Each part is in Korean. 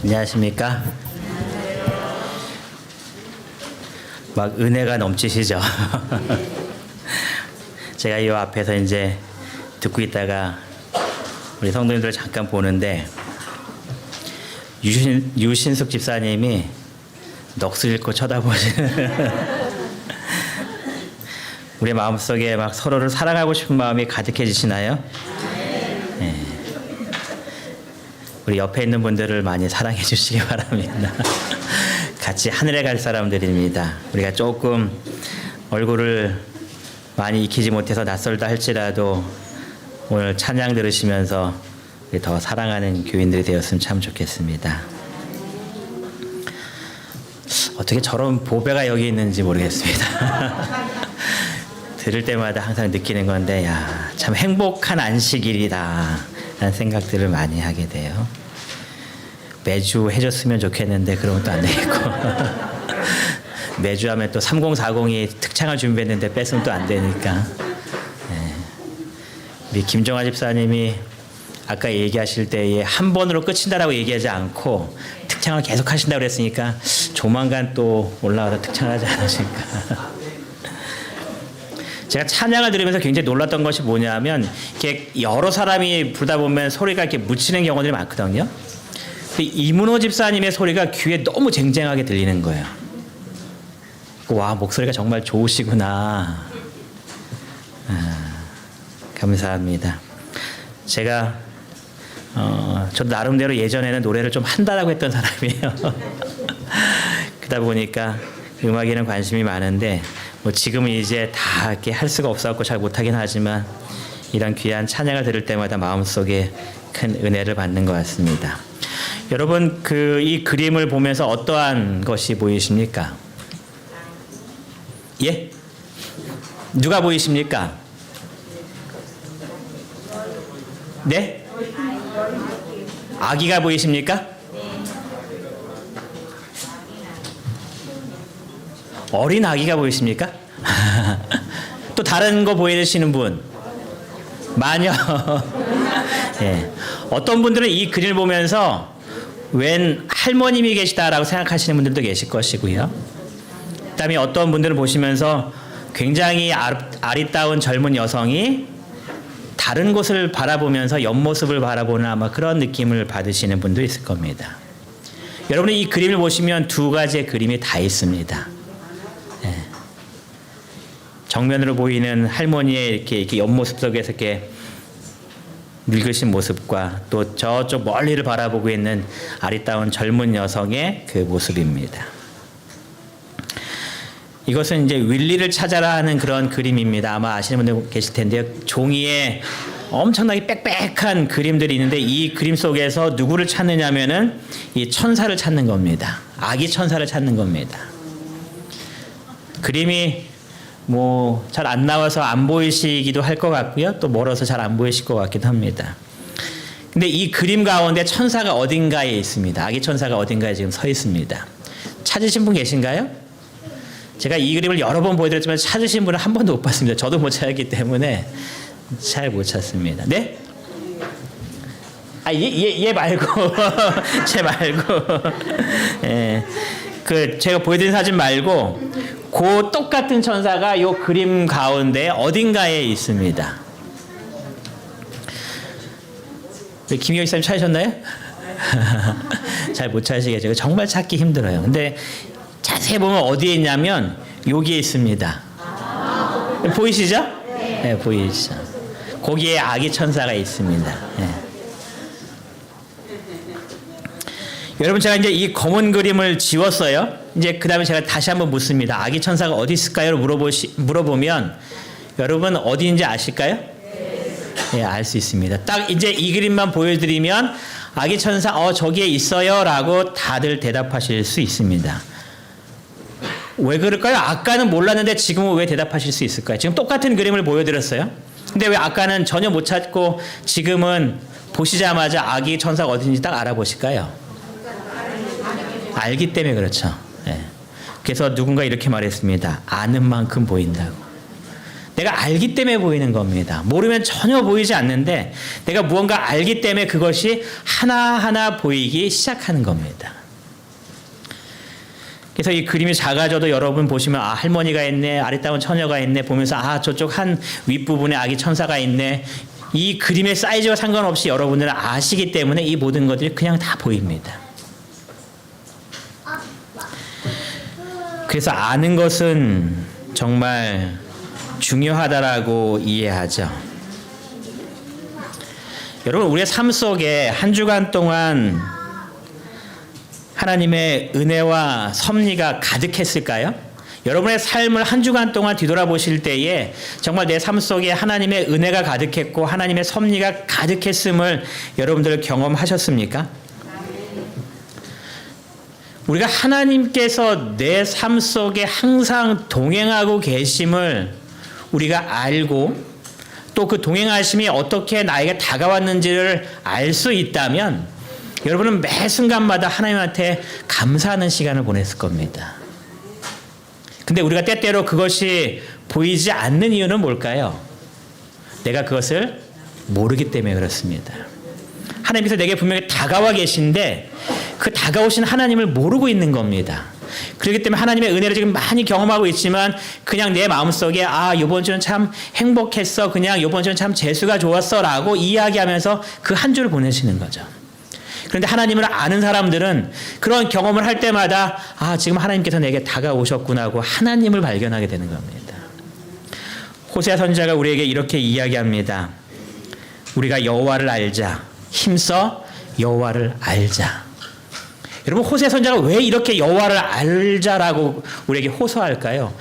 안녕하십니까? 막 은혜가 넘치시죠? 제가 이 앞에서 이제 듣고 있다가 우리 성도님들 잠깐 보는데 유신숙 집사님이 넋을 잃고 쳐다보시는 우리 마음속에 막 서로를 사랑하고 싶은 마음이 가득해지시나요? 네. 우리 옆에 있는 분들을 많이 사랑해 주시기 바랍니다. 같이 하늘에 갈 사람들입니다. 우리가 조금 얼굴을 많이 익히지 못해서 낯설다 할지라도 오늘 찬양 들으시면서 더 사랑하는 교인들이 되었으면 참 좋겠습니다. 어떻게 저런 보배가 여기 있는지 모르겠습니다. 들을 때마다 항상 느끼는 건데, 야, 참 행복한 안식일이다 라는 생각들을 많이 하게 돼요. 매주 해줬으면 좋겠는데 그러면 또 안 되겠고 매주 하면 또 3040이 특창을 준비했는데 뺐으면 또 안 되니까. 네. 우리 김정아 집사님이 아까 얘기하실 때에 한 번으로 끝인다라고 얘기하지 않고 특창을 계속 하신다고 그랬으니까 조만간 또 올라와서 특창하지 않으실까. 제가 찬양을 들으면서 굉장히 놀랐던 것이 뭐냐면, 이렇게 여러 사람이 부르다 보면 소리가 이렇게 묻히는 경우들이 많거든요. 근데 이문호 집사님의 소리가 귀에 너무 쟁쟁하게 들리는 거예요. 와, 목소리가 정말 좋으시구나. 감사합니다. 제가 저도 나름대로 예전에는 노래를 좀 한다라고 했던 사람이에요. 그러다 보니까 음악에는 관심이 많은데 뭐 지금은 이제 다 이렇게 할 수가 없어갖고 잘 못하긴 하지만 이런 귀한 찬양을 들을 때마다 마음속에 큰 은혜를 받는 것 같습니다. 여러분, 이 그림을 보면서 어떠한 것이 보이십니까? 예? 누가 보이십니까? 네? 아기가 보이십니까? 어린 아기가 보이십니까? 또 다른 거 보이시는 분? 마녀. 예. 어떤 분들은 이 그림을 보면서 웬 할머님이 계시다라고 생각하시는 분들도 계실 것이고요. 그다음에 어떤 분들을 보시면서 굉장히 아리따운 젊은 여성이 다른 곳을 바라보면서 옆모습을 바라보는 아마 그런 느낌을 받으시는 분도 있을 겁니다. 여러분이 이 그림을 보시면 두 가지의 그림이 다 있습니다. 예. 정면으로 보이는 할머니의 이렇게 옆모습 속에서 이렇게 늙으신 모습과 또 저쪽 멀리를 바라보고 있는 아리따운 젊은 여성의 그 모습입니다. 이것은 이제 윌리를 찾아라 하는 그런 그림입니다. 아마 아시는 분들 계실 텐데요. 종이에 엄청나게 빽빽한 그림들이 있는데 이 그림 속에서 누구를 찾느냐면은 이 천사를 찾는 겁니다. 아기 천사를 찾는 겁니다. 그림이 뭐 잘 안 나와서 안 보이시기도 할 것 같고요. 또 멀어서 잘 안 보이실 것 같기도 합니다. 근데 이 그림 가운데 천사가 어딘가에 있습니다. 아기 천사가 어딘가에 지금 서 있습니다. 찾으신 분 계신가요? 제가 이 그림을 여러 번 보여드렸지만 찾으신 분은 한 번도 못 봤습니다. 저도 못 찾았기 때문에 잘 못 찾습니다. 네? 얘 말고 쟤 말고 예. 제가 보여드린 사진 말고 그 똑같은 천사가 이 그림 가운데 어딘가에 있습니다. 김희경 씨님 찾으셨나요? 잘 못 찾으시겠죠. 정말 찾기 힘들어요. 근데 자세히 보면 어디에 있냐면 여기에 있습니다. 보이시죠? 네, 보이시죠? 거기에 아기 천사가 있습니다. 네. 여러분, 제가 이제 이 검은 그림을 지웠어요. 이제 그 다음에 제가 다시 한번 묻습니다. 아기 천사가 어디 있을까요? 물어보면 여러분 어디인지 아실까요? 네, 알 수 있습니다. 딱 이제 이 그림만 보여드리면 아기 천사 저기에 있어요 라고 다들 대답하실 수 있습니다. 왜 그럴까요? 아까는 몰랐는데 지금은 왜 대답하실 수 있을까요? 지금 똑같은 그림을 보여드렸어요. 근데 왜 아까는 전혀 못 찾고 지금은 보시자마자 아기 천사가 어딘지 딱 알아보실까요? 알기 때문에 그렇죠. 네. 그래서 누군가 이렇게 말했습니다. 아는 만큼 보인다고. 내가 알기 때문에 보이는 겁니다. 모르면 전혀 보이지 않는데 내가 무언가 알기 때문에 그것이 하나하나 보이기 시작하는 겁니다. 그래서 이 그림이 작아져도 여러분 보시면 아 할머니가 있네, 아리따운 처녀가 있네 보면서 아 저쪽 한 윗부분에 아기 천사가 있네, 이 그림의 사이즈와 상관없이 여러분들은 아시기 때문에 이 모든 것들이 그냥 다 보입니다. 그래서 아는 것은 정말 중요하다라고 이해하죠. 여러분 우리의 삶 속에 한 주간 동안 하나님의 은혜와 섭리가 가득했을까요? 여러분의 삶을 한 주간 동안 뒤돌아보실 때에 정말 내 삶 속에 하나님의 은혜가 가득했고 하나님의 섭리가 가득했음을 여러분들 경험하셨습니까? 우리가 하나님께서 내 삶 속에 항상 동행하고 계심을 우리가 알고 또 그 동행하심이 어떻게 나에게 다가왔는지를 알 수 있다면 여러분은 매 순간마다 하나님한테 감사하는 시간을 보냈을 겁니다. 근데 우리가 때때로 그것이 보이지 않는 이유는 뭘까요? 내가 그것을 모르기 때문에 그렇습니다. 하나님께서 내게 분명히 다가와 계신데 그 다가오신 하나님을 모르고 있는 겁니다. 그렇기 때문에 하나님의 은혜를 지금 많이 경험하고 있지만 그냥 내 마음속에 아 이번 주는 참 행복했어, 그냥 이번 주는 참 재수가 좋았어 라고 이야기하면서 그 한 주를 보내시는 거죠. 그런데 하나님을 아는 사람들은 그런 경험을 할 때마다 아 지금 하나님께서 내게 다가오셨구나 하고 하나님을 발견하게 되는 겁니다. 호세아 선지자가 우리에게 이렇게 이야기합니다. 우리가 여호와를 알자, 힘써 여호와를 알자. 여러분 호세아 선지자가 왜 이렇게 여호와를 알자라고 우리에게 호소할까요?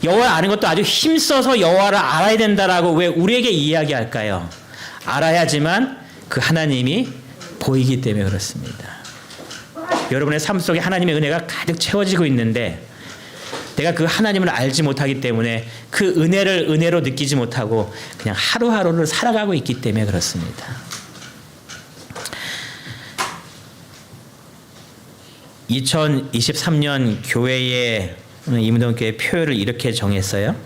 여호와를 아는 것도 아주 힘써서 여호와를 알아야 된다라고 왜 우리에게 이야기할까요? 알아야지만 그 하나님이 보이기 때문에 그렇습니다. 여러분의 삶 속에 하나님의 은혜가 가득 채워지고 있는데 내가 그 하나님을 알지 못하기 때문에 그 은혜를 은혜로 느끼지 못하고 그냥 하루하루를 살아가고 있기 때문에 그렇습니다. (2023년) 교회의 이문동교회 표를 이렇게 정했어요.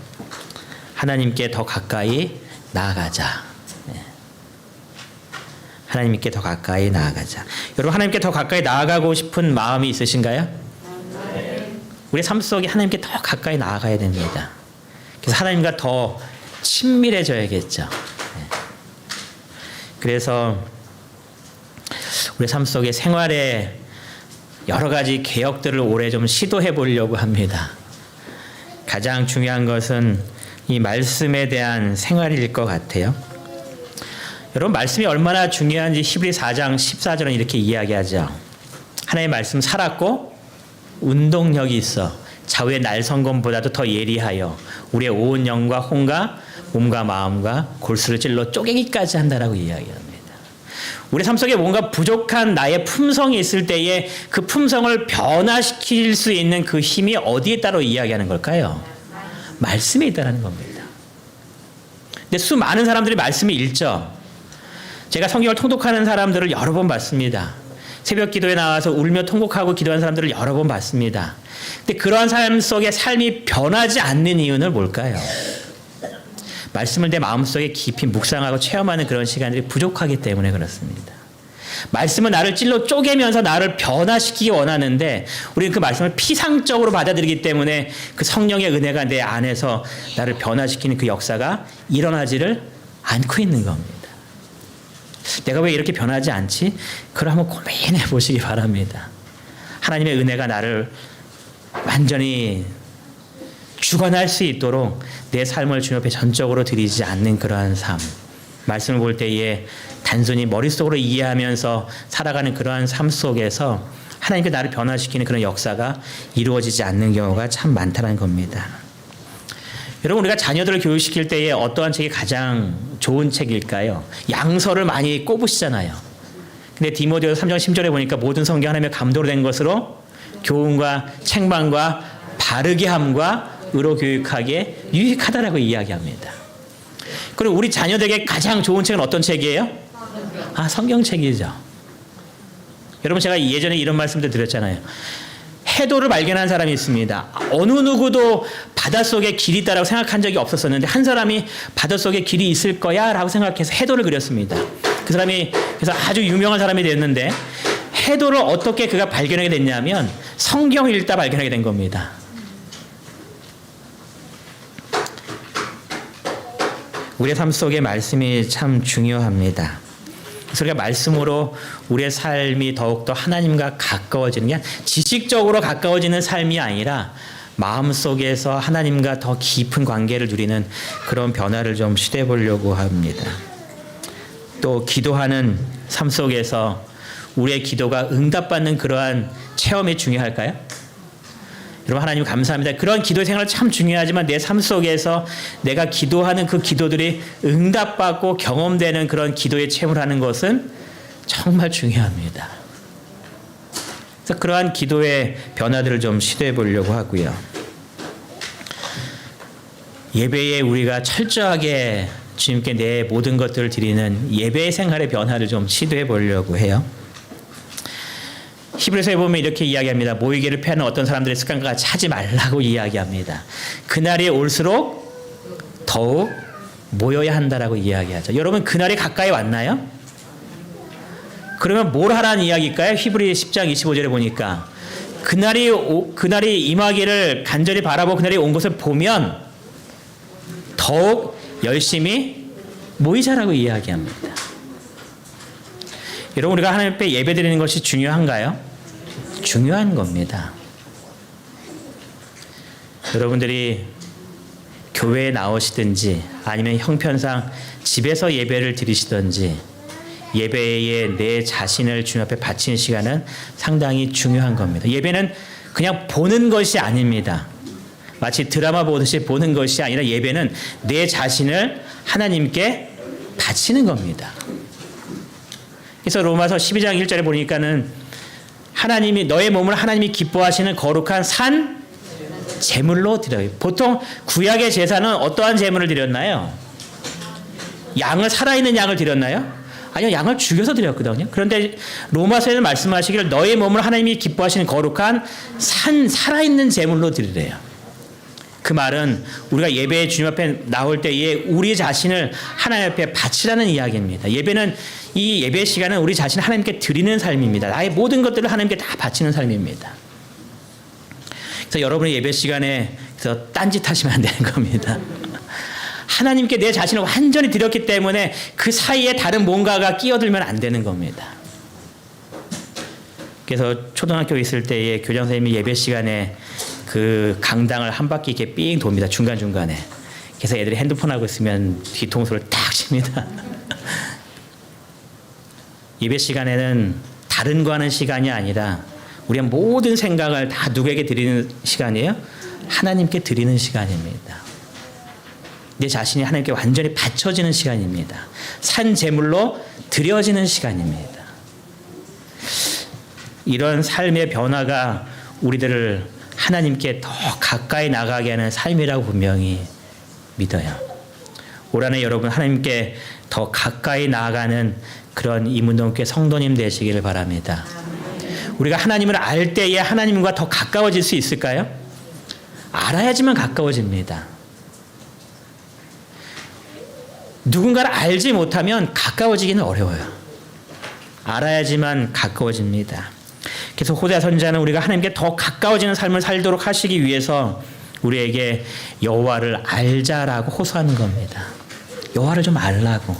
하나님께 더 가까이 나아가자. 하나님께 더 가까이 나아가자. 여러분 하나님께 더 가까이 나아가고 싶은 마음이 있으신가요? 우리 삶 속에 하나님께 더 가까이 나아가야 됩니다. 그래서 하나님과 더 친밀해져야겠죠. 그래서 우리 삶 속에 생활에 여러 가지 개혁들을 올해 좀 시도해 보려고 합니다. 가장 중요한 것은 이 말씀에 대한 생활일 것 같아요. 여러분 말씀이 얼마나 중요한지 히브리 4장 14절은 이렇게 이야기하죠. 하나님의 말씀 살았고 운동력이 있어 좌우의 날성검보다도 더 예리하여 우리의 온 영과 혼과 몸과 마음과 골수를 찔러 쪼개기까지 한다라고 이야기합니다. 우리 삶 속에 뭔가 부족한 나의 품성이 있을 때에 그 품성을 변화시킬 수 있는 그 힘이 어디에 따로 이야기하는 걸까요? 말씀에 있다는 겁니다. 근데 수많은 사람들이 말씀을 읽죠. 제가 성경을 통독하는 사람들을 여러 번 봤습니다. 새벽 기도에 나와서 울며 통곡하고 기도하는 사람들을 여러 번 봤습니다. 근데 그러한 삶 속에 삶이 변하지 않는 이유는 뭘까요? 말씀을 내 마음속에 깊이 묵상하고 체험하는 그런 시간들이 부족하기 때문에 그렇습니다. 말씀은 나를 찔러 쪼개면서 나를 변화시키기 원하는데 우리는 그 말씀을 피상적으로 받아들이기 때문에 그 성령의 은혜가 내 안에서 나를 변화시키는 그 역사가 일어나지를 않고 있는 겁니다. 내가 왜 이렇게 변하지 않지? 그걸 한번 고민해 보시기 바랍니다. 하나님의 은혜가 나를 완전히 주관할 수 있도록 내 삶을 주님 앞에 전적으로 드리지 않는 그러한 삶. 말씀을 볼 때에 단순히 머릿속으로 이해하면서 살아가는 그러한 삶 속에서 하나님께 나를 변화시키는 그런 역사가 이루어지지 않는 경우가 참 많다는 겁니다. 여러분 우리가 자녀들을 교육시킬 때에 어떠한 책이 가장 좋은 책일까요? 양서를 많이 꼽으시잖아요. 근데 디모데후서 3장 10절에 보니까 모든 성경 하나님의 감도로 된 것으로 교훈과 책망과 바르게 함과 의로 교육하기에 유익하다라고 이야기합니다. 그리고 우리 자녀들에게 가장 좋은 책은 어떤 책이에요? 성경책이죠. 여러분 제가 예전에 이런 말씀도 드렸잖아요. 해도를 발견한 사람이 있습니다. 어느 누구도 바닷속에 길이 있다라고 생각한 적이 없었었는데 한 사람이 바닷속에 길이 있을 거야 라고 생각해서 해도를 그렸습니다. 그 사람이 그래서 아주 유명한 사람이 됐는데 해도를 어떻게 그가 발견하게 됐냐면 성경을 읽다 발견하게 된 겁니다. 우리의 삶 속에 말씀이 참 중요합니다. 그래서 우리가 말씀으로 우리의 삶이 더욱더 하나님과 가까워지는 게 지식적으로 가까워지는 삶이 아니라 마음속에서 하나님과 더 깊은 관계를 누리는 그런 변화를 좀 시도해 보려고 합니다. 또 기도하는 삶 속에서 우리의 기도가 응답받는 그러한 체험이 중요할까요? 여러분 하나님 감사합니다. 그런 기도 생활 참 중요하지만 내 삶 속에서 내가 기도하는 그 기도들이 응답받고 경험되는 그런 기도의 체험을 하는 것은 정말 중요합니다. 그래서 그러한 기도의 변화들을 좀 시도해 보려고 하고요. 예배에 우리가 철저하게 주님께 내 모든 것들을 드리는 예배 생활의 변화를 좀 시도해 보려고 해요. 히브리서에 보면 이렇게 이야기합니다. 모이기를 피하는 어떤 사람들의 습관과 같이 하지 말라고 이야기합니다. 그날이 올수록 더욱 모여야 한다라고 이야기하죠. 여러분 그날이 가까이 왔나요? 그러면 뭘 하라는 이야기일까요? 히브리 10장 25절에 보니까 그날이 임하기를 간절히 바라보고 그날이 온 것을 보면 더욱 열심히 모이자라고 이야기합니다. 여러분 우리가 하나님 앞에 예배드리는 것이 중요한가요? 중요한 겁니다. 여러분들이 교회에 나오시든지 아니면 형편상 집에서 예배를 드리시든지 예배에 내 자신을 주님 앞에 바치는 시간은 상당히 중요한 겁니다. 예배는 그냥 보는 것이 아닙니다. 마치 드라마 보듯이 보는 것이 아니라 예배는 내 자신을 하나님께 바치는 겁니다. 그래서 로마서 12장 1절에 보니까는 하나님이 너의 몸을 하나님이 기뻐하시는 거룩한 산 제물로 드려요. 보통 구약의 제사는 어떠한 제물을 드렸나요? 양을 살아있는 양을 드렸나요? 아니요, 양을 죽여서 드렸거든요. 그런데 로마서에는 말씀하시기를 너의 몸을 하나님이 기뻐하시는 거룩한 살아있는 제물로 드리래요. 그 말은 우리가 예배에 주님 앞에 나올 때에 우리 자신을 하나님 앞에 바치라는 이야기입니다. 예배는 이 예배 시간은 우리 자신을 하나님께 드리는 삶입니다. 나의 모든 것들을 하나님께 다 바치는 삶입니다. 그래서 여러분의 예배 시간에 그래서 딴짓하시면 안 되는 겁니다. 하나님께 내 자신을 완전히 드렸기 때문에 그 사이에 다른 뭔가가 끼어들면 안 되는 겁니다. 그래서 초등학교 있을 때에 교장 선생님이 예배 시간에 그 강당을 한 바퀴 이렇게 삥 돕니다. 중간중간에. 그래서 애들이 핸드폰 하고 있으면 뒤통수를 딱 칩니다. 예배 시간에는 다른 거 하는 시간이 아니라 우리의 모든 생각을 다 누구에게 드리는 시간이에요? 하나님께 드리는 시간입니다. 내 자신이 하나님께 완전히 바쳐지는 시간입니다. 산 제물로 드려지는 시간입니다. 이런 삶의 변화가 우리들을 하나님께 더 가까이 나가게 하는 삶이라고 분명히 믿어요. 올 한해 여러분 하나님께 더 가까이 나아가는 그런 이문동교회 성도님 되시기를 바랍니다. 우리가 하나님을 알 때에 하나님과 더 가까워질 수 있을까요? 알아야지만 가까워집니다. 누군가를 알지 못하면 가까워지기는 어려워요. 알아야지만 가까워집니다. 그래서 호세아 선지자는 우리가 하나님께 더 가까워지는 삶을 살도록 하시기 위해서 우리에게 여호와를 알자라고 호소하는 겁니다. 여호와를 좀 알라고.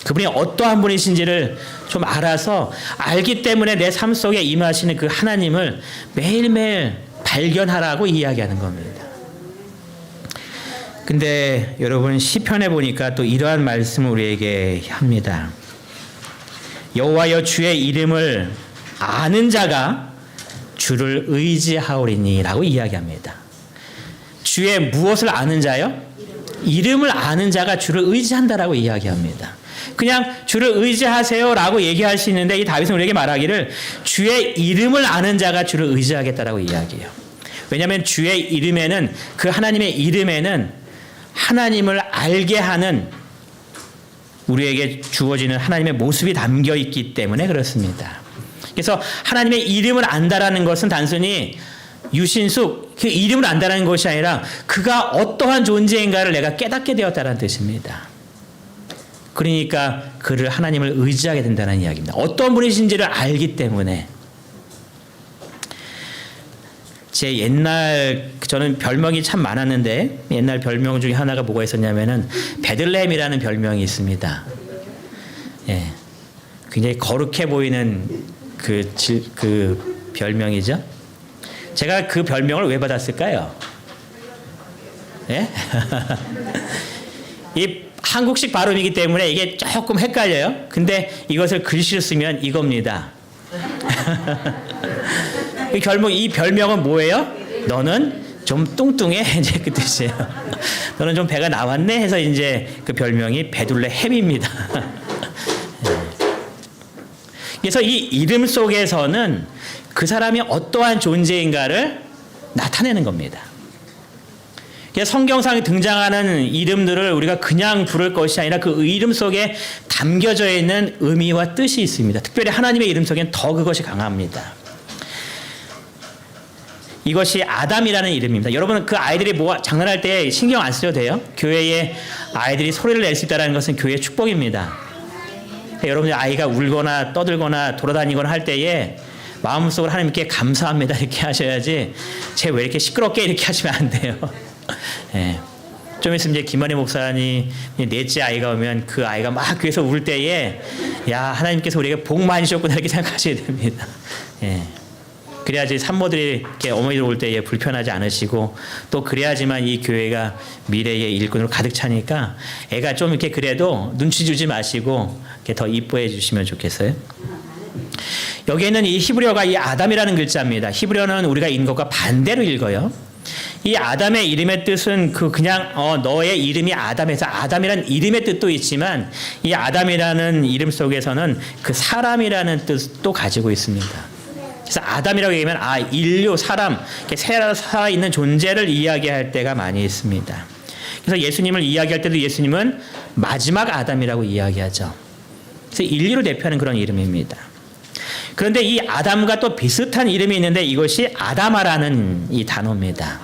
그분이 어떠한 분이신지를 좀 알아서 알기 때문에 내 삶 속에 임하시는 그 하나님을 매일매일 발견하라고 이야기하는 겁니다. 근데 여러분 시편에 보니까 또 이러한 말씀을 우리에게 합니다. 여호와여 주의 이름을 아는 자가 주를 의지하오리니라고 이야기합니다. 주의 무엇을 아는 자요? 이름을 아는 자가 주를 의지한다라고 이야기합니다. 그냥 주를 의지하세요라고 얘기할 수 있는데 이 다윗은 우리에게 말하기를 주의 이름을 아는 자가 주를 의지하겠다라고 이야기해요. 왜냐하면 주의 이름에는 그 하나님의 이름에는 하나님을 알게 하는 우리에게 주어지는 하나님의 모습이 담겨 있기 때문에 그렇습니다. 그래서 하나님의 이름을 안다라는 것은 단순히 유신숙 그 이름을 안다라는 것이 아니라 그가 어떠한 존재인가를 내가 깨닫게 되었다는 뜻입니다. 그러니까 그를 하나님을 의지하게 된다는 이야기입니다. 어떤 분이신지를 알기 때문에. 제 옛날 저는 별명이 참 많았는데 옛날 별명 중에 하나가 뭐가 있었냐면은 베들레헴이라는 별명이 있습니다. 예, 굉장히 거룩해 보이는 그 별명이죠. 제가 그 별명을 왜 받았을까요? 예? 이 한국식 발음이기 때문에 이게 조금 헷갈려요. 근데 이것을 글씨로 쓰면 이겁니다. 이 별명은 뭐예요? 너는 좀 뚱뚱해 이제 그 뜻이에요. 너는 좀 배가 나왔네 해서 이제 그 별명이 베들레헴입니다. 그래서 이 이름 속에서는 그 사람이 어떠한 존재인가를 나타내는 겁니다. 성경상에 등장하는 이름들을 우리가 그냥 부를 것이 아니라 그 이름 속에 담겨져 있는 의미와 뜻이 있습니다. 특별히 하나님의 이름 속에는 더 그것이 강합니다. 이것이 아담이라는 이름입니다. 여러분 그 아이들이 장난할 때 신경 안 쓰셔도 돼요. 교회에 아이들이 소리를 낼 수 있다는 것은 교회의 축복입니다. 여러분들 아이가 울거나 떠들거나 돌아다니거나 할 때에 마음속으로 하나님께 감사합니다 이렇게 하셔야지 쟤 왜 이렇게 시끄럽게 이렇게 하시면 안 돼요. 예. 좀 있으면 이제 김한희 목사님 넷째 아이가 오면 그 아이가 막 귀에서 울 때에 야 하나님께서 우리에게 복 많이 주셨구나 이렇게 생각하셔야 됩니다. 예. 그래야지 산모들이 이렇게 어머니들 올 때에 불편하지 않으시고 또 그래야지만 이 교회가 미래의 일꾼으로 가득 차니까 애가 좀 이렇게 그래도 눈치 주지 마시고 이렇게 더 이뻐해 주시면 좋겠어요. 여기에는 이 히브리어가 이 아담이라는 글자입니다. 히브리어는 우리가 읽는 것과 반대로 읽어요. 이 아담의 이름의 뜻은 그냥 너의 이름이 아담에서 아담이라는 이름의 뜻도 있지만 이 아담이라는 이름 속에서는 그 사람이라는 뜻도 가지고 있습니다. 그래서 아담이라고 얘기하면 인류, 사람, 살아있는 존재를 이야기할 때가 많이 있습니다. 그래서 예수님을 이야기할 때도 예수님은 마지막 아담이라고 이야기하죠. 그래서 인류를 대표하는 그런 이름입니다. 그런데 이 아담과 또 비슷한 이름이 있는데 이것이 아담아라는 이 단어입니다.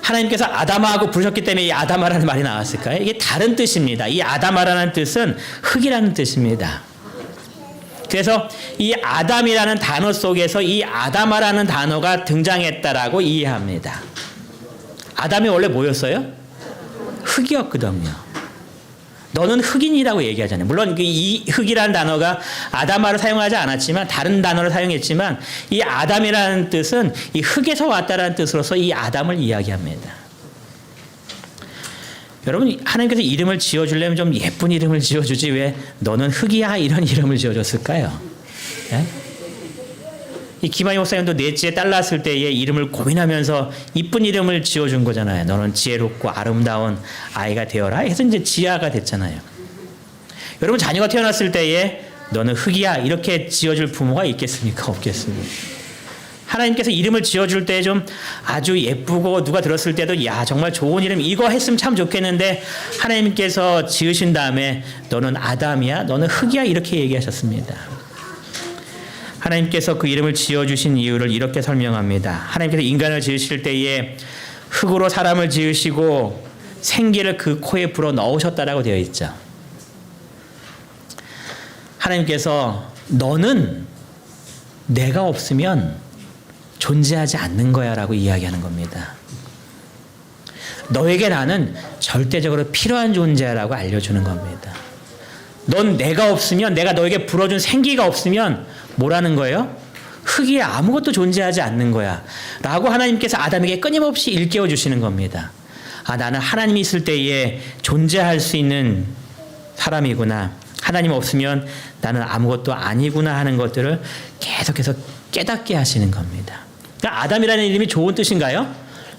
하나님께서 아담아하고 부르셨기 때문에 이 아담아라는 말이 나왔을까요? 이게 다른 뜻입니다. 이 아담아라는 뜻은 흙이라는 뜻입니다. 그래서 이 아담이라는 단어 속에서 이 아담아라는 단어가 등장했다라고 이해합니다. 아담이 원래 뭐였어요? 흙이었거든요. 너는 흑인이라고 얘기하잖아요. 물론 이 흑이라는 단어가 아담아를 사용하지 않았지만 다른 단어를 사용했지만 이 아담이라는 뜻은 이 흙에서 왔다라는 뜻으로서 이 아담을 이야기합니다. 여러분 하나님께서 이름을 지어주려면 좀 예쁜 이름을 지어주지 왜 너는 흙이야 이런 이름을 지어줬을까요? 네? 이 김한희 목사님도 넷째 딸 낳았을 때의 이름을 고민하면서 이쁜 이름을 지어준 거잖아요. 너는 지혜롭고 아름다운 아이가 되어라 해서 이제 지아가 됐잖아요. 여러분 자녀가 태어났을 때에 너는 흙이야 이렇게 지어줄 부모가 있겠습니까? 없겠습니까? 하나님께서 이름을 지어줄 때 좀 아주 예쁘고 누가 들었을 때도 야 정말 좋은 이름 이거 했으면 참 좋겠는데 하나님께서 지으신 다음에 너는 아담이야 너는 흙이야 이렇게 얘기하셨습니다. 하나님께서 그 이름을 지어주신 이유를 이렇게 설명합니다. 하나님께서 인간을 지으실 때에 흙으로 사람을 지으시고 생기를 그 코에 불어 넣으셨다라고 되어 있죠. 하나님께서 너는 내가 없으면 존재하지 않는 거야 라고 이야기하는 겁니다. 너에게 나는 절대적으로 필요한 존재라고 알려주는 겁니다. 넌 내가 없으면 내가 너에게 불어준 생기가 없으면 뭐라는 거예요? 흙이 아무것도 존재하지 않는 거야 라고 하나님께서 아담에게 끊임없이 일깨워 주시는 겁니다. 나는 하나님이 있을 때에 존재할 수 있는 사람이구나. 하나님 없으면 나는 아무것도 아니구나 하는 것들을 계속해서 깨닫게 하시는 겁니다. 그러니까 아담이라는 이름이 좋은 뜻인가요?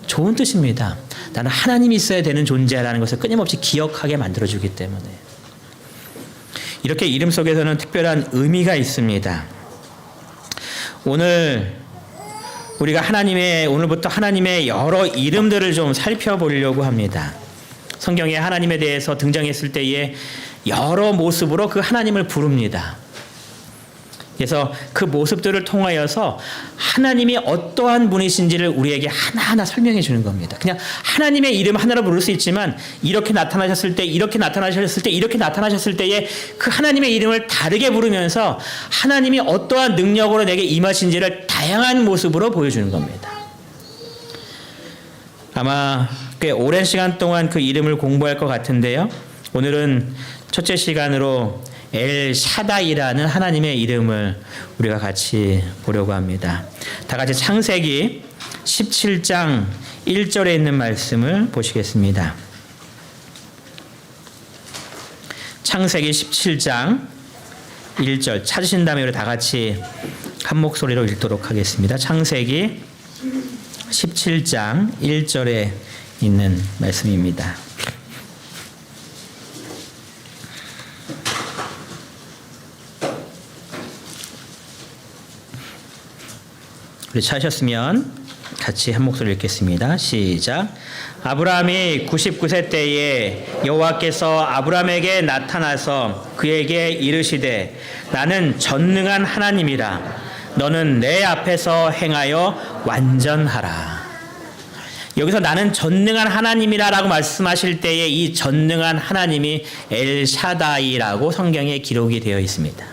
좋은 뜻입니다. 나는 하나님이 있어야 되는 존재라는 것을 끊임없이 기억하게 만들어주기 때문에 이렇게 이름 속에서는 특별한 의미가 있습니다. 오늘 우리가 오늘부터 하나님의 여러 이름들을 좀 살펴보려고 합니다. 성경에 하나님에 대해서 등장했을 때에 여러 모습으로 그 하나님을 부릅니다. 그래서 그 모습들을 통하여서 하나님이 어떠한 분이신지를 우리에게 하나하나 설명해 주는 겁니다. 그냥 하나님의 이름 하나로 부를 수 있지만 이렇게 나타나셨을 때, 이렇게 나타나셨을 때, 이렇게 나타나셨을 때에 그 하나님의 이름을 다르게 부르면서 하나님이 어떠한 능력으로 내게 임하신지를 다양한 모습으로 보여주는 겁니다. 아마 꽤 오랜 시간 동안 그 이름을 공부할 것 같은데요. 오늘은 첫째 시간으로 엘 샤다이라는 하나님의 이름을 우리가 같이 보려고 합니다. 다 같이 창세기 17장 1절에 있는 말씀을 보시겠습니다. 창세기 17장 1절 찾으신다면 우리 다 같이 한 목소리로 읽도록 하겠습니다. 창세기 17장 1절에 있는 말씀입니다. 우리 찾으셨으면 같이 한 목소리 읽겠습니다. 시작. 아브라함이 99세 때에 여호와께서 아브라함에게 나타나서 그에게 이르시되 나는 전능한 하나님이라 너는 내 앞에서 행하여 완전하라. 여기서 나는 전능한 하나님이라라고 말씀하실 때에 이 전능한 하나님이 엘샤다이라고 성경에 기록이 되어 있습니다.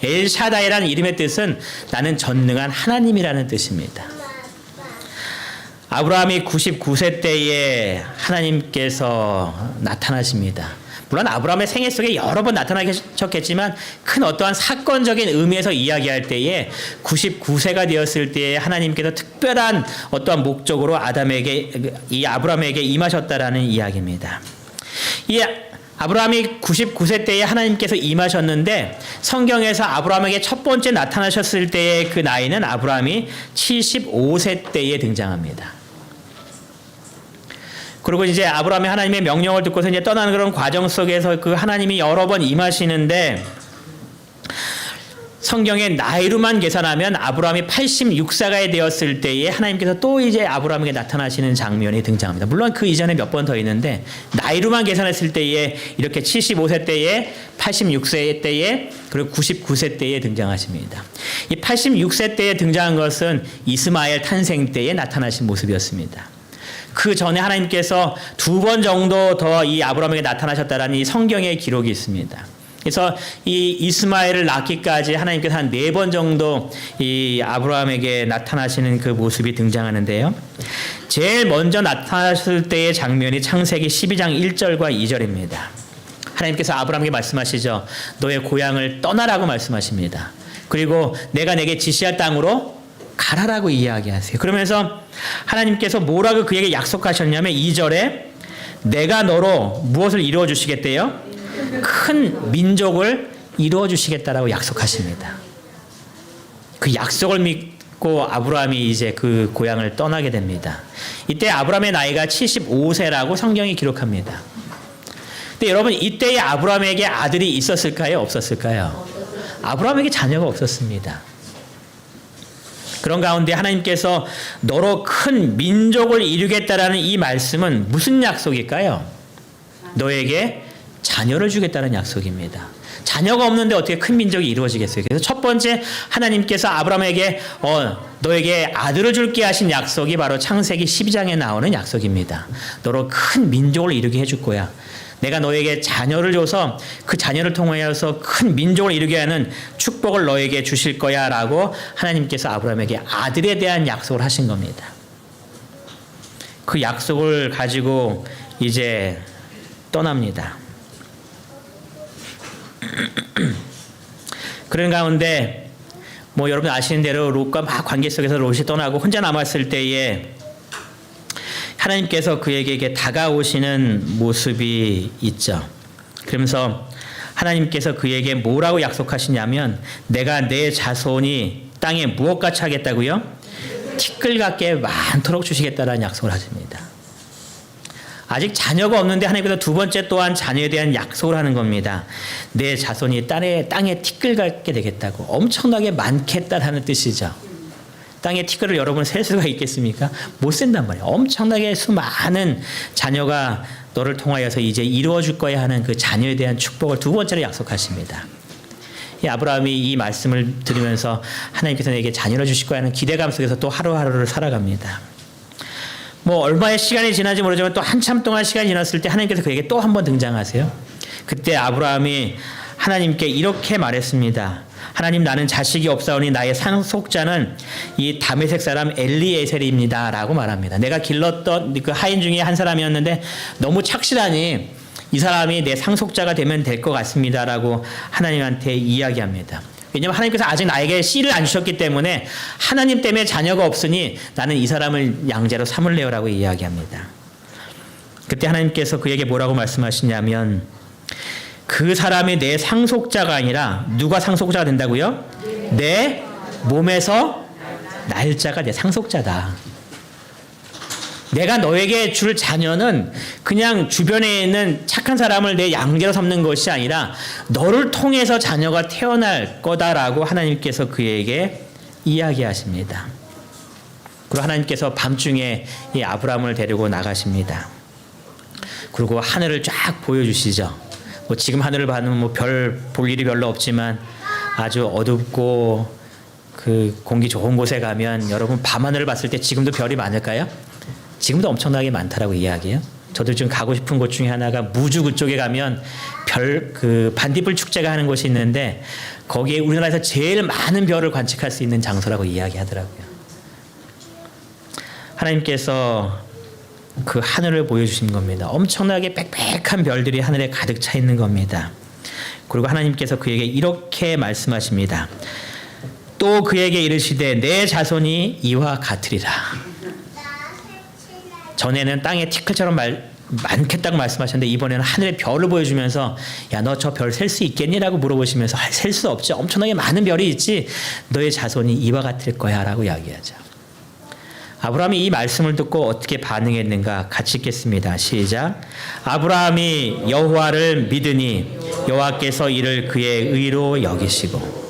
엘샤다이라는 이름의 뜻은 나는 전능한 하나님이라는 뜻입니다. 아브라함이 99세 때에 하나님께서 나타나십니다. 물론 아브라함의 생애 속에 여러 번 나타나셨겠지만 큰 어떠한 사건적인 의미에서 이야기할 때에 99세가 되었을 때에 하나님께서 특별한 어떠한 목적으로 이 아브라함에게 임하셨다라는 이야기입니다. 이 아브라함이 99세 때에 하나님께서 임하셨는데 성경에서 아브라함에게 첫 번째 나타나셨을 때의 그 나이는 아브라함이 75세 때에 등장합니다. 그리고 이제 아브라함이 하나님의 명령을 듣고서 이제 떠나는 그런 과정 속에서 그 하나님이 여러 번 임하시는데 성경의 나이로만 계산하면 아브라함이 86세가 되었을 때에 하나님께서 또 이제 아브라함에게 나타나시는 장면이 등장합니다. 물론 그 이전에 몇 번 더 있는데 나이로만 계산했을 때에 이렇게 75세 때에 86세 때에 그리고 99세 때에 등장하십니다. 이 86세 때에 등장한 것은 이스마엘 탄생 때에 나타나신 모습이었습니다. 그 전에 하나님께서 2번 정도 더 이 아브라함에게 나타나셨다라는 이 성경의 기록이 있습니다. 그래서 이 이스마엘을 낳기까지 하나님께서 한 4번 정도 이 아브라함에게 나타나시는 그 모습이 등장하는데요. 제일 먼저 나타났을 때의 장면이 창세기 12장 1절과 2절입니다. 하나님께서 아브라함에게 말씀하시죠. 너의 고향을 떠나라고 말씀하십니다. 그리고 내가 내게 지시할 땅으로 가라라고 이야기하세요. 그러면서 하나님께서 뭐라고 그에게 약속하셨냐면 2절에 내가 너로 무엇을 이루어 주시겠대요? 큰 민족을 이루어 주시겠다라고 약속하십니다. 그 약속을 믿고 아브라함이 이제 그 고향을 떠나게 됩니다. 이때 아브라함의 나이가 75세라고 성경이 기록합니다. 근데 여러분 이때의 아브라함에게 아들이 있었을까요? 없었을까요? 아브라함에게 자녀가 없었습니다. 그런 가운데 하나님께서 너로 큰 민족을 이루겠다라는 이 말씀은 무슨 약속일까요? 너에게 자녀를 주겠다는 약속입니다. 자녀가 없는데 어떻게 큰 민족이 이루어지겠어요? 그래서 첫 번째 하나님께서 아브라함에게 너에게 아들을 줄게 하신 약속이 바로 창세기 12장에 나오는 약속입니다. 너로 큰 민족을 이루게 해줄 거야. 내가 너에게 자녀를 줘서 그 자녀를 통하여서 큰 민족을 이루게 하는 축복을 너에게 주실 거야 라고 하나님께서 아브라함에게 아들에 대한 약속을 하신 겁니다. 그 약속을 가지고 이제 떠납니다. 그런 가운데 뭐 여러분 아시는 대로 롯과 막 관계 속에서 롯이 떠나고 혼자 남았을 때에 하나님께서 그에게 다가오시는 모습이 있죠. 그러면서 하나님께서 그에게 뭐라고 약속하시냐면 내가 내 자손이 땅에 무엇같이 하겠다고요? 티끌 같게 많도록 주시겠다라는 약속을 하십니다. 아직 자녀가 없는데 하나님께서 두 번째 또한 자녀에 대한 약속을 하는 겁니다. 내 자손이 땅에 티끌 같게 되겠다고. 엄청나게 많겠다라는 뜻이죠. 땅에 티끌을 여러분 셀 수가 있겠습니까? 못 센단 말이에요. 엄청나게 수많은 자녀가 너를 통하여서 이제 이루어줄 거야 하는 그 자녀에 대한 축복을 두 번째로 약속하십니다. 이 아브라함이 이 말씀을 들으면서 하나님께서 내게 자녀를 주실 거야 하는 기대감 속에서 또 하루하루를 살아갑니다. 뭐 얼마의 시간이 지나지 모르지만 또 한참 동안 시간이 지났을 때 하나님께서 그에게 또 한 번 등장하세요. 그때 아브라함이 하나님께 이렇게 말했습니다. 하나님, 나는 자식이 없사오니 나의 상속자는 이 다메섹 사람 엘리에셀입니다 라고 말합니다. 내가 길렀던 그 하인 중에 한 사람이었는데 너무 착실하니 이 사람이 내 상속자가 되면 될 것 같습니다 라고 하나님한테 이야기합니다. 왜냐하면 하나님께서 아직 나에게 씨를 안 주셨기 때문에 하나님 때문에 자녀가 없으니 나는 이 사람을 양자로 삼을래요 라고 이야기합니다. 그때 하나님께서 그에게 뭐라고 말씀하시냐면, 그 사람이 내 상속자가 아니라 누가 상속자가 된다고요? 내 몸에서 날 자가 내 상속자다. 내가 너에게 줄 자녀는 그냥 주변에 있는 착한 사람을 내 양자로 삼는 것이 아니라 너를 통해서 자녀가 태어날 거다라고 하나님께서 그에게 이야기하십니다. 그리고 하나님께서 밤중에 이 아브라함을 데리고 나가십니다. 그리고 하늘을 쫙 보여주시죠. 뭐 지금 하늘을 봐는 뭐 별 볼 일이 별로 없지만 아주 어둡고 그 공기 좋은 곳에 가면 여러분 밤하늘을 봤을 때 지금도 별이 많을까요? 지금도 엄청나게 많다라고 이야기해요. 저도 지금 가고 싶은 곳 중에 하나가 무주 그쪽에 가면 그 반딧불 축제가 하는 곳이 있는데 거기에 우리나라에서 제일 많은 별을 관측할 수 있는 장소라고 이야기하더라고요. 하나님께서 그 하늘을 보여주신 겁니다. 엄청나게 빽빽한 별들이 하늘에 가득 차 있는 겁니다. 그리고 하나님께서 그에게 이렇게 말씀하십니다. 또 그에게 이르시되 내 자손이 이와 같으리라. 전에는 땅에 티끌처럼 많겠다고 말씀하셨는데 이번에는 하늘의 별을 보여주면서 야, 너 저 별 셀 수 있겠니? 라고 물어보시면서 셀 수 없지. 엄청나게 많은 별이 있지. 너의 자손이 이와 같을 거야 라고 이야기하죠. 아브라함이 이 말씀을 듣고 어떻게 반응했는가 같이 읽겠습니다. 시작. 아브라함이 여호와를 믿으니 여호와께서 이를 그의 의로 여기시고.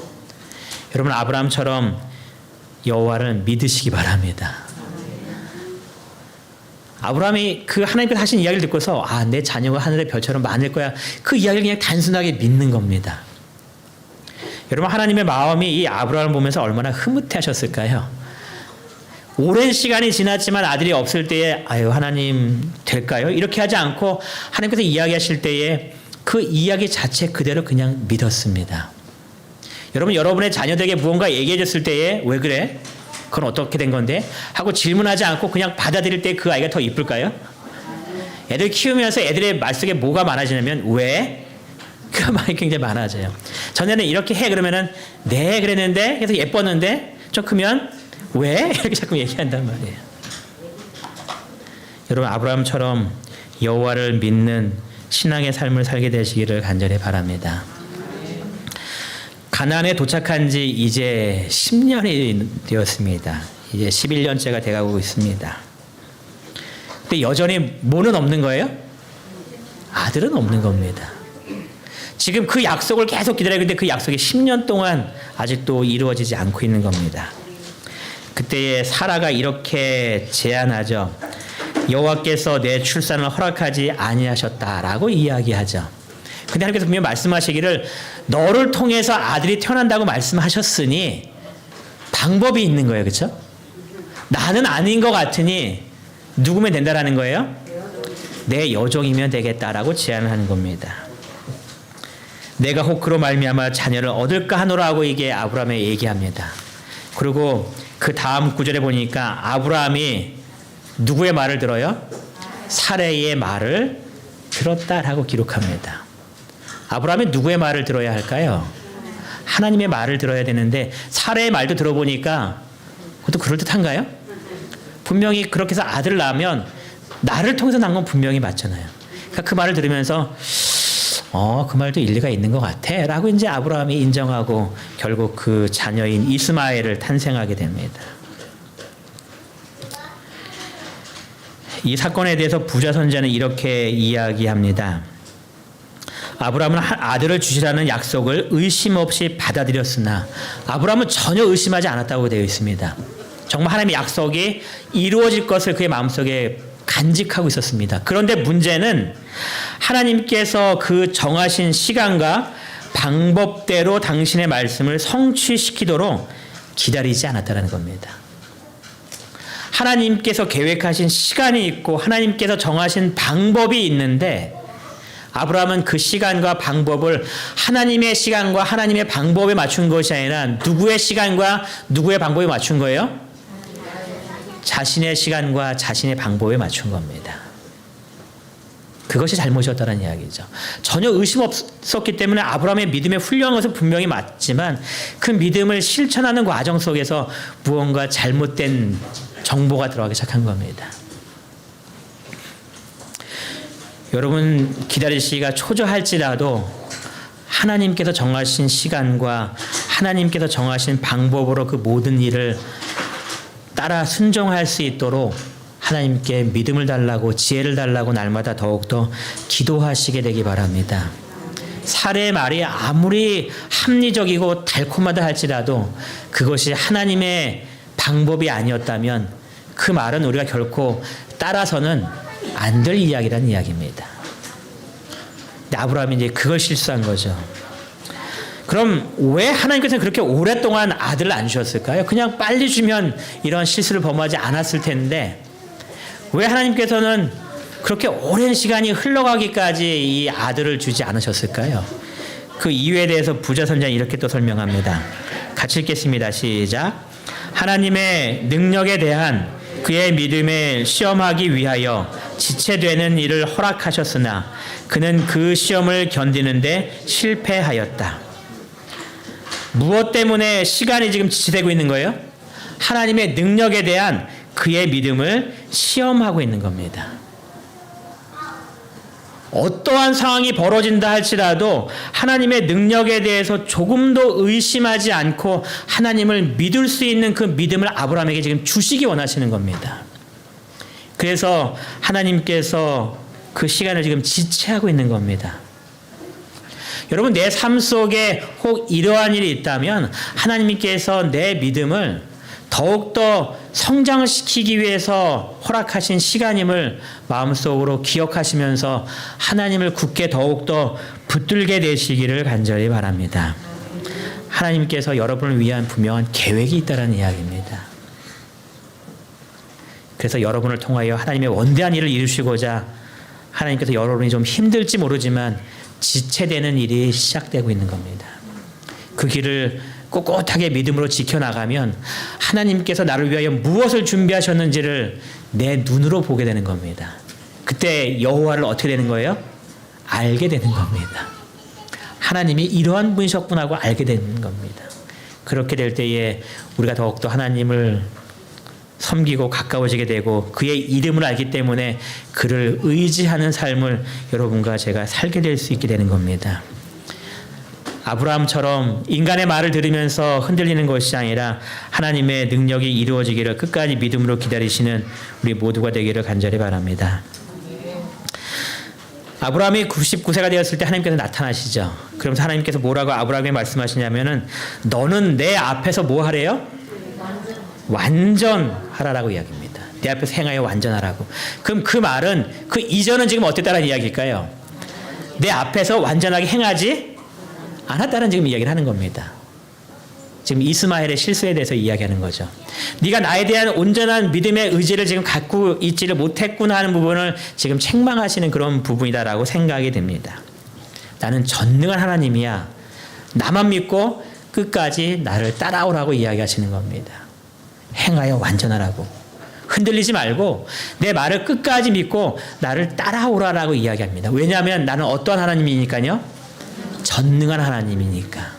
여러분, 아브라함처럼 여호와를 믿으시기 바랍니다. 아브라함이 그 하나님께서 하신 이야기를 듣고서 내 자녀가 하늘의 별처럼 많을 거야. 그 이야기를 그냥 단순하게 믿는 겁니다. 여러분, 하나님의 마음이 이 아브라함을 보면서 얼마나 흐뭇해하셨을까요? 오랜 시간이 지났지만 아들이 없을 때에 아유 하나님 될까요? 이렇게 하지 않고 하나님께서 이야기하실 때에 그 이야기 자체 그대로 그냥 믿었습니다. 여러분, 여러분의 자녀들에게 무언가 얘기해 줬을 때에 왜 그래? 그건 어떻게 된 건데? 하고 질문하지 않고 그냥 받아들일 때 그 아이가 더 이쁠까요? 애들 키우면서 애들의 말 속에 뭐가 많아지냐면 왜? 그 말이 굉장히 많아져요. 전에는 이렇게 해 그러면은 네 그랬는데 그래서 예뻤는데 좀 크면 왜? 이렇게 자꾸 얘기한단 말이에요. 여러분, 아브라함처럼 여호와를 믿는 신앙의 삶을 살게 되시기를 간절히 바랍니다. 가나안에 도착한 지 이제 10년이 되었습니다. 이제 11년째가 돼가고 있습니다. 근데 여전히 뭐는 없는 거예요? 아들은 없는 겁니다. 지금 그 약속을 계속 기다리고 있는데 그 약속이 10년 동안 아직도 이루어지지 않고 있는 겁니다. 그때에 사라가 이렇게 제안하죠. 여호와께서 내 출산을 허락하지 아니하셨다라고 이야기하죠. 근데 하나님께서 분명히 말씀하시기를 너를 통해서 아들이 태어난다고 말씀하셨으니 방법이 있는 거예요. 그렇죠? 나는 아닌 것 같으니 누구면 된다라는 거예요? 내 여종이면 되겠다라고 제안을 하는 겁니다. 내가 혹 그로 말미암아 자녀를 얻을까 하노라 하고 이게 아브라함에 얘기합니다. 그리고 그 다음 구절에 보니까 아브라함이 누구의 말을 들어요? 사레의 말을 들었다라고 기록합니다. 아브라함이 누구의 말을 들어야 할까요? 하나님의 말을 들어야 되는데 사레의 말도 들어보니까 그것도 그럴듯한가요? 분명히 그렇게 해서 아들을 낳으면 나를 통해서 난 건 분명히 맞잖아요. 그러니까 그 말을 들으면서 그 말도 일리가 있는 것 같아 라고 이제 아브라함이 인정하고 결국 그 자녀인 이스마엘을 탄생하게 됩니다. 이 사건에 대해서 부자 선지자는 이렇게 이야기합니다. 아브라함은 아들을 주시라는 약속을 의심 없이 받아들였으나 아브라함은 전혀 의심하지 않았다고 되어 있습니다. 정말 하나님의 약속이 이루어질 것을 그의 마음속에 간직하고 있었습니다. 그런데 문제는 하나님께서 그 정하신 시간과 방법대로 당신의 말씀을 성취시키도록 기다리지 않았다는 겁니다. 하나님께서 계획하신 시간이 있고 하나님께서 정하신 방법이 있는데 아브라함은 그 시간과 방법을 하나님의 시간과 하나님의 방법에 맞춘 것이 아니라 누구의 시간과 누구의 방법에 맞춘 거예요? 자신의 시간과 자신의 방법에 맞춘 겁니다. 그것이 잘못이었다는 이야기죠. 전혀 의심 없었기 때문에 아브라함의 믿음에 훌륭한 것은 분명히 맞지만 그 믿음을 실천하는 과정 속에서 무언가 잘못된 정보가 들어가기 시작한 겁니다. 여러분 기다리시기가 초조할지라도 하나님께서 정하신 시간과 하나님께서 정하신 방법으로 그 모든 일을 따라 순종할 수 있도록 하나님께 믿음을 달라고 지혜를 달라고 날마다 더욱더 기도하시게 되기 바랍니다. 사례의 말이 아무리 합리적이고 달콤하다 할지라도 그것이 하나님의 방법이 아니었다면 그 말은 우리가 결코 따라서는 안 될 이야기라는 이야기입니다. 근데 아브라함이 이제 그걸 실수한 거죠. 그럼 왜 하나님께서는 그렇게 오랫동안 아들을 안 주셨을까요? 그냥 빨리 주면 이런 실수를 범하지 않았을 텐데 왜 하나님께서는 그렇게 오랜 시간이 흘러가기까지 이 아들을 주지 않으셨을까요? 그 이유에 대해서 부자 선자는 이렇게 또 설명합니다. 같이 읽겠습니다. 시작. 하나님의 능력에 대한 그의 믿음을 시험하기 위하여 지체되는 일을 허락하셨으나 그는 그 시험을 견디는데 실패하였다. 무엇 때문에 시간이 지금 지체되고 있는 거예요? 하나님의 능력에 대한 그의 믿음을 시험하고 있는 겁니다. 어떠한 상황이 벌어진다 할지라도 하나님의 능력에 대해서 조금도 의심하지 않고 하나님을 믿을 수 있는 그 믿음을 아브라함에게 지금 주시기 원하시는 겁니다. 그래서 하나님께서 그 시간을 지금 지체하고 있는 겁니다. 여러분 내 삶 속에 혹 이러한 일이 있다면 하나님께서 내 믿음을 더욱더 성장시키기 위해서 허락하신 시간임을 마음속으로 기억하시면서 하나님을 굳게 더욱더 붙들게 되시기를 간절히 바랍니다. 하나님께서 여러분을 위한 분명한 계획이 있다는 이야기입니다. 그래서 여러분을 통하여 하나님의 원대한 일을 이루시고자 하나님께서 여러분이 좀 힘들지 모르지만 지체되는 일이 시작되고 있는 겁니다. 그 길을 꼿꼿하게 믿음으로 지켜나가면 하나님께서 나를 위하여 무엇을 준비하셨는지를 내 눈으로 보게 되는 겁니다. 그때 여호와를 어떻게 되는 거예요? 알게 되는 겁니다. 하나님이 이러한 분이셨구나 하고 알게 되는 겁니다. 그렇게 될 때에 우리가 더욱더 하나님을 섬기고 가까워지게 되고 그의 이름을 알기 때문에 그를 의지하는 삶을 여러분과 제가 살게 될 수 있게 되는 겁니다. 아브라함처럼 인간의 말을 들으면서 흔들리는 것이 아니라 하나님의 능력이 이루어지기를 끝까지 믿음으로 기다리시는 우리 모두가 되기를 간절히 바랍니다. 아브라함이 99세가 되었을 때 하나님께서 나타나시죠. 그러면서 하나님께서 뭐라고 아브라함에게 말씀하시냐면은 너는 내 앞에서 뭐 하래요? 완전하라라고 이야기합니다. 내 앞에서 행하여 완전하라고. 그럼 그 말은 그 이전은 지금 어땠다는 이야기일까요? 내 앞에서 완전하게 행하지 않았다는 지금 이야기를 하는 겁니다. 지금 이스마엘의 실수에 대해서 이야기하는 거죠. 네가 나에 대한 온전한 믿음의 의지를 지금 갖고 있지를 못했구나 하는 부분을 지금 책망하시는 그런 부분이다라고 생각이 됩니다. 나는 전능한 하나님이야. 나만 믿고 끝까지 나를 따라오라고 이야기하시는 겁니다. 행하여 완전하라고. 흔들리지 말고 내 말을 끝까지 믿고 나를 따라오라라고 이야기합니다. 왜냐하면 나는 어떠한 하나님이니까요? 전능한 하나님이니까.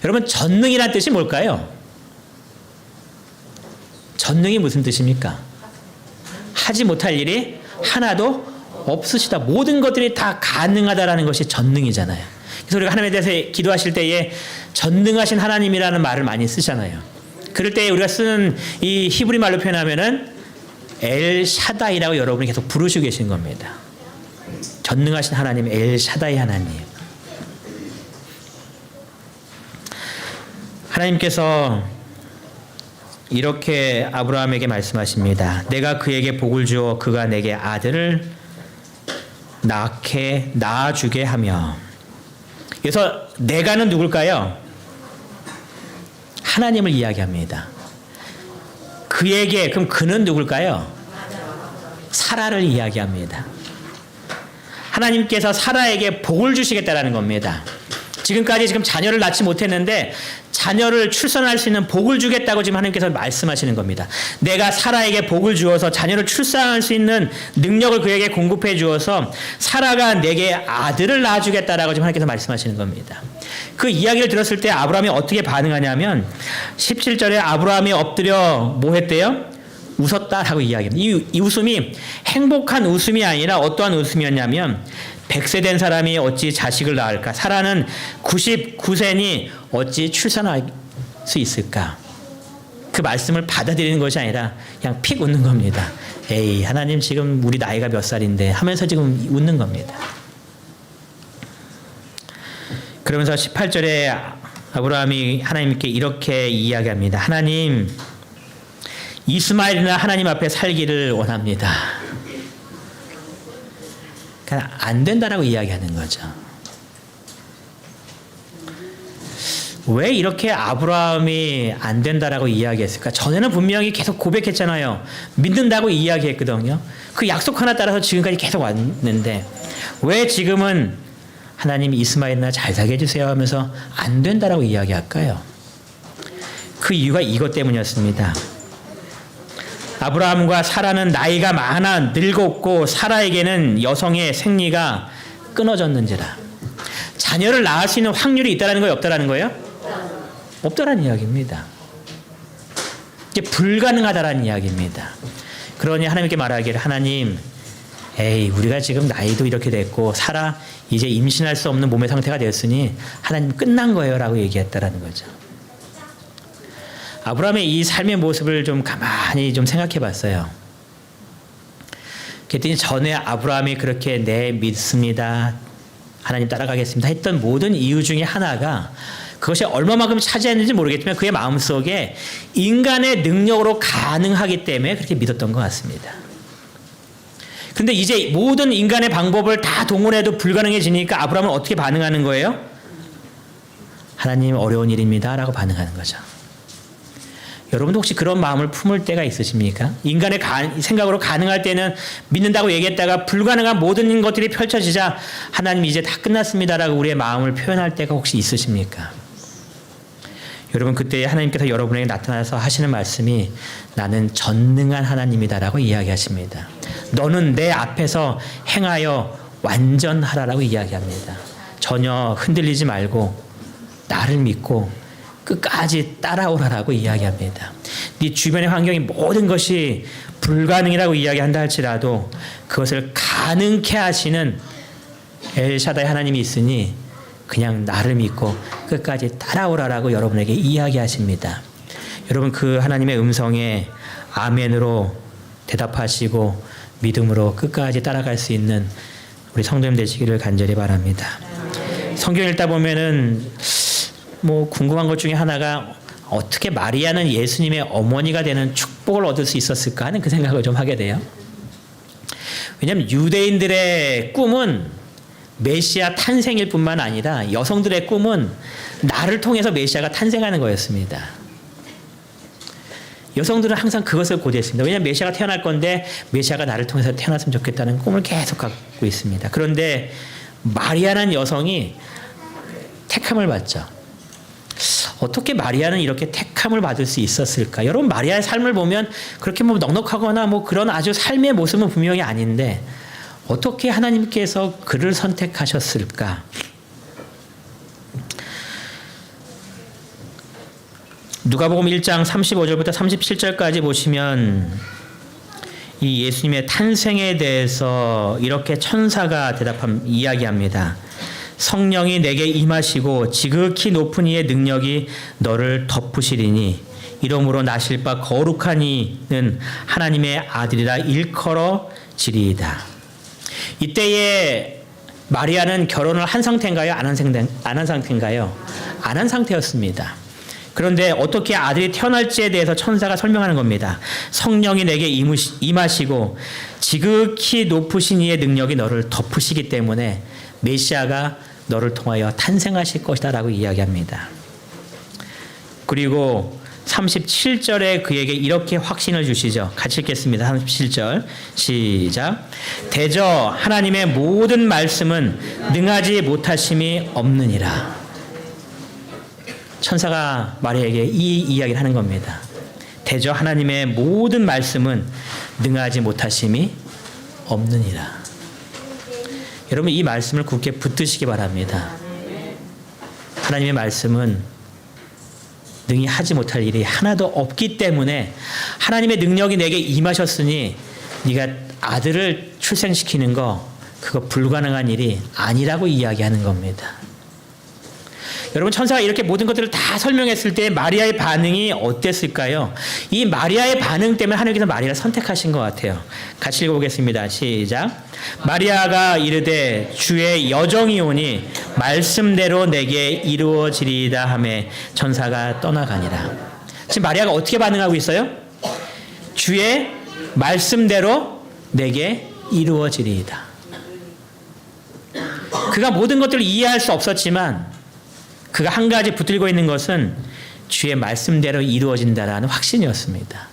여러분 전능이란 뜻이 뭘까요? 전능이 무슨 뜻입니까? 하지 못할 일이 하나도 없으시다. 모든 것들이 다 가능하다라는 것이 전능이잖아요. 그래서 우리가 하나님에 대해서 기도하실 때에 전능하신 하나님이라는 말을 많이 쓰잖아요. 그럴 때 우리가 쓰는 이 히브리 말로 표현하면은 엘 샤다이라고 여러분이 계속 부르시고 계신 겁니다. 전능하신 하나님, 엘 샤다이 하나님. 하나님께서 이렇게 아브라함에게 말씀하십니다. 내가 그에게 복을 주어 그가 내게 아들을 낳아주게 하며 그래서 내가는 누굴까요? 하나님을 이야기합니다. 그에게, 그럼 그는 누굴까요? 사라를 이야기합니다. 하나님께서 사라에게 복을 주시겠다라는 겁니다. 지금까지 자녀를 낳지 못했는데 자녀를 출산할 수 있는 복을 주겠다고 지금 하나님께서 말씀하시는 겁니다. 내가 사라에게 복을 주어서 자녀를 출산할 수 있는 능력을 그에게 공급해 주어서 사라가 내게 아들을 낳아주겠다라고 지금 하나님께서 말씀하시는 겁니다. 그 이야기를 들었을 때 아브라함이 어떻게 반응하냐면 17절에 아브라함이 엎드려 뭐 했대요? 웃었다라고 이야기합니다. 이 웃음이 행복한 웃음이 아니라 어떠한 웃음이었냐면 100세 된 사람이 어찌 자식을 낳을까? 사라는 99세니 어찌 출산할 수 있을까? 그 말씀을 받아들이는 것이 아니라 그냥 픽 웃는 겁니다. 에이, 하나님 지금 우리 나이가 몇 살인데 하면서 지금 웃는 겁니다. 그러면서 18절에 아브라함이 하나님께 이렇게 이야기합니다. 하나님, 이스마엘이나 하나님 앞에 살기를 원합니다. 그냥 안 된다라고 이야기하는 거죠. 왜 이렇게 아브라함이 안 된다라고 이야기했을까? 전에는 분명히 계속 고백했잖아요. 믿는다고 이야기했거든요. 그 약속 하나 따라서 지금까지 계속 왔는데 왜 지금은 하나님 이스마엘이나 잘 살게 해주세요 하면서 안 된다라고 이야기할까요? 그 이유가 이것 때문이었습니다. 아브라함과 사라는 나이가 많아 늙었고 사라에게는 여성의 생리가 끊어졌는지라. 자녀를 낳을 수 있는 확률이 있다라는 거예요? 없다라는 거예요? 없다라는 이야기입니다. 이게 불가능하다라는 이야기입니다. 그러니 하나님께 말하기를 하나님, 에이, 우리가 지금 나이도 이렇게 됐고 사라 이제 임신할 수 없는 몸의 상태가 되었으니 하나님 끝난 거예요 라고 얘기했다라는 거죠. 아브라함의 이 삶의 모습을 좀 가만히 좀 생각해 봤어요. 그랬더니 전에 아브라함이 그렇게 네, 믿습니다, 하나님 따라가겠습니다 했던 모든 이유 중에 하나가 그것이 얼마만큼 차지했는지 모르겠지만 그의 마음속에 인간의 능력으로 가능하기 때문에 그렇게 믿었던 것 같습니다. 그런데 이제 모든 인간의 방법을 다 동원해도 불가능해지니까 아브라함은 어떻게 반응하는 거예요? 하나님, 어려운 일입니다 라고 반응하는 거죠. 여러분도 혹시 그런 마음을 품을 때가 있으십니까? 인간의 생각으로 가능할 때는 믿는다고 얘기했다가 불가능한 모든 것들이 펼쳐지자 하나님 이제 다 끝났습니다라고 우리의 마음을 표현할 때가 혹시 있으십니까? 여러분, 그때 하나님께서 여러분에게 나타나서 하시는 말씀이 나는 전능한 하나님이다라고 이야기하십니다. 너는 내 앞에서 행하여 완전하라라고 이야기합니다. 전혀 흔들리지 말고 나를 믿고 끝까지 따라오라라고 이야기합니다. 네 주변의 환경이 모든 것이 불가능이라고 이야기한다 할지라도 그것을 가능케 하시는 엘샤다이 하나님이 있으니 그냥 나를 믿고 끝까지 따라오라라고 여러분에게 이야기하십니다. 여러분, 그 하나님의 음성에 아멘으로 대답하시고 믿음으로 끝까지 따라갈 수 있는 우리 성도님 되시기를 간절히 바랍니다. 성경 읽다 보면은 뭐 궁금한 것 중에 하나가 어떻게 마리아는 예수님의 어머니가 되는 축복을 얻을 수 있었을까 하는 그 생각을 좀 하게 돼요. 왜냐하면 유대인들의 꿈은 메시아 탄생일 뿐만 아니라 여성들의 꿈은 나를 통해서 메시아가 탄생하는 거였습니다. 여성들은 항상 그것을 고대했습니다. 왜냐하면 메시아가 태어날 건데 메시아가 나를 통해서 태어났으면 좋겠다는 꿈을 계속 갖고 있습니다. 그런데 마리아라는 여성이 택함을 받죠. 어떻게 마리아는 이렇게 택함을 받을 수 있었을까? 여러분, 마리아의 삶을 보면 그렇게 뭐 넉넉하거나 뭐 그런 아주 삶의 모습은 분명히 아닌데 어떻게 하나님께서 그를 선택하셨을까? 누가복음 1장 35절부터 37절까지 보시면 이 예수님의 탄생에 대해서 이렇게 천사가 이야기합니다. 성령이 내게 임하시고 지극히 높은 이의 능력이 너를 덮으시리니 이러므로 나실 바 거룩한 이는 하나님의 아들이라 일컬어지리이다. 이때에 마리아는 결혼을 한 상태인가요? 안 한 상태인가요? 안 한 상태였습니다. 그런데 어떻게 아들이 태어날지에 대해서 천사가 설명하는 겁니다. 성령이 내게 임하시고 지극히 높으신 이의 능력이 너를 덮으시기 때문에 메시아가 너를 통하여 탄생하실 것이다 라고 이야기합니다. 그리고 37절에 그에게 이렇게 확신을 주시죠. 같이 읽겠습니다. 37절 시작. 대저 하나님의 모든 말씀은 능하지 못하심이 없느니라. 천사가 마리아에게 이 이야기를 하는 겁니다. 대저 하나님의 모든 말씀은 능하지 못하심이 없느니라. 여러분 이 말씀을 굳게 붙드시기 바랍니다. 하나님의 말씀은 능히 하지 못할 일이 하나도 없기 때문에 하나님의 능력이 내게 임하셨으니 네가 아들을 출생시키는 거 그거 불가능한 일이 아니라고 이야기하는 겁니다. 여러분 천사가 이렇게 모든 것들을 다 설명했을 때 마리아의 반응이 어땠을까요? 이 마리아의 반응 때문에 하나님께서 마리아를 선택하신 것 같아요. 같이 읽어보겠습니다. 시작. 마리아가 이르되 주의 여정이 오니 말씀대로 내게 이루어지리이다 하매 천사가 떠나가니라. 지금 마리아가 어떻게 반응하고 있어요? 주의 말씀대로 내게 이루어지리이다. 그가 모든 것들을 이해할 수 없었지만 그가 한 가지 붙들고 있는 것은 주의 말씀대로 이루어진다라는 확신이었습니다.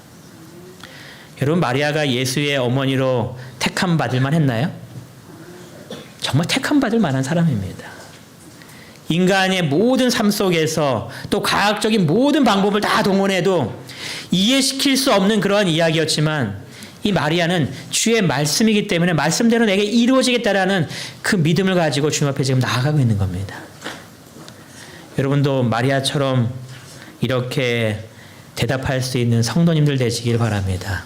여러분 마리아가 예수의 어머니로 택함 받을 만했나요? 정말 택함 받을 만한 사람입니다. 인간의 모든 삶 속에서 또 과학적인 모든 방법을 다 동원해도 이해시킬 수 없는 그러한 이야기였지만 이 마리아는 주의 말씀이기 때문에 말씀대로 내게 이루어지겠다라는 그 믿음을 가지고 주님 앞에 지금 나아가고 있는 겁니다. 여러분도 마리아처럼 이렇게 대답할 수 있는 성도님들 되시길 바랍니다.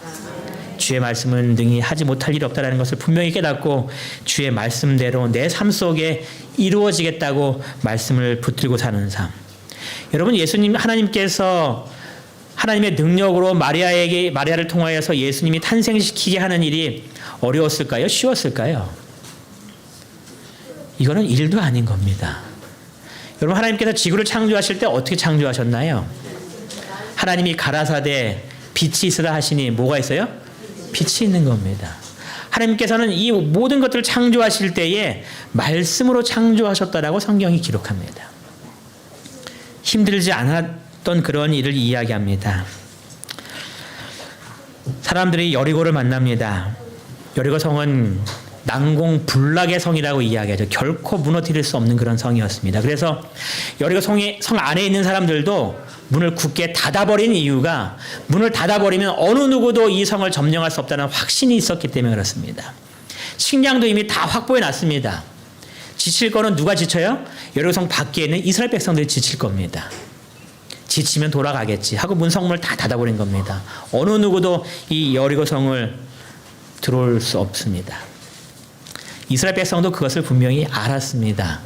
주의 말씀은 능히 하지 못할 일이 없다는 것을 분명히 깨닫고 주의 말씀대로 내 삶 속에 이루어지겠다고 말씀을 붙들고 사는 삶. 여러분 예수님 하나님께서 하나님의 능력으로 마리아를 통하여서 예수님이 탄생시키게 하는 일이 어려웠을까요? 쉬웠을까요? 이거는 일도 아닌 겁니다. 여러분 하나님께서 지구를 창조하실 때 어떻게 창조하셨나요? 하나님이 가라사대 빛이 있으라 하시니 뭐가 있어요? 빛이 있는 겁니다. 하나님께서는 이 모든 것들을 창조하실 때에 말씀으로 창조하셨다라고 성경이 기록합니다. 힘들지 않았던 그런 일을 이야기합니다. 사람들이 여리고를 만납니다. 여리고 성은 난공불락의 성이라고 이야기하죠. 결코 무너뜨릴 수 없는 그런 성이었습니다. 그래서 여리고 성 안에 있는 사람들도 문을 굳게 닫아버린 이유가 문을 닫아버리면 어느 누구도 이 성을 점령할 수 없다는 확신이 있었기 때문에 그렇습니다. 식량도 이미 다 확보해 놨습니다. 지칠 거는 누가 지쳐요? 여리고 성 밖에 있는 이스라엘 백성들이 지칠 겁니다. 지치면 돌아가겠지 하고 문 성문을 다 닫아버린 겁니다. 어느 누구도 이 여리고 성을 들어올 수 없습니다. 이스라엘 백성도 그것을 분명히 알았습니다.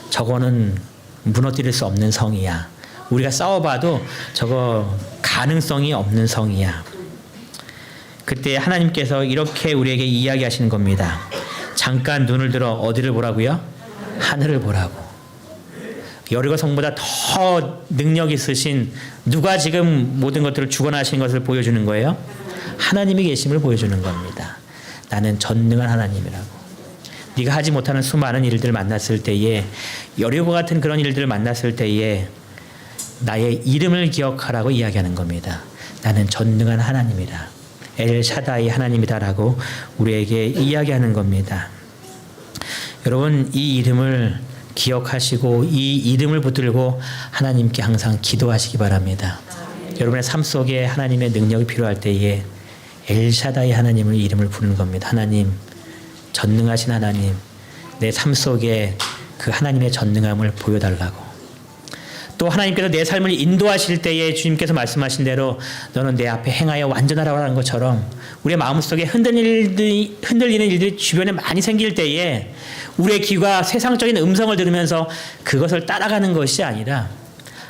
저거는 무너뜨릴 수 없는 성이야. 우리가 싸워봐도 저거 가능성이 없는 성이야. 그때 하나님께서 이렇게 우리에게 이야기하시는 겁니다. 잠깐 눈을 들어 어디를 보라고요? 하늘을 보라고. 여리고 성보다 더 능력 있으신 누가 지금 모든 것들을 주관하신 것을 보여주는 거예요? 하나님이 계심을 보여주는 겁니다. 나는 전능한 하나님이라고. 네가 하지 못하는 수많은 일들을 만났을 때에 여리고 같은 그런 일들을 만났을 때에 나의 이름을 기억하라고 이야기하는 겁니다. 나는 전능한 하나님이다. 엘샤다이 하나님이다라고 우리에게 이야기하는 겁니다. 여러분 이 이름을 기억하시고 이 이름을 붙들고 하나님께 항상 기도하시기 바랍니다. 여러분의 삶 속에 하나님의 능력이 필요할 때에 엘샤다이 하나님을 이름을 부르는 겁니다. 하나님 전능하신 하나님, 내 삶 속에 그 하나님의 전능함을 보여달라고. 또 하나님께서 내 삶을 인도하실 때에 주님께서 말씀하신 대로 너는 내 앞에 행하여 완전하라고 하는 것처럼 우리의 마음속에 흔들리는 일들이 주변에 많이 생길 때에 우리의 귀가 세상적인 음성을 들으면서 그것을 따라가는 것이 아니라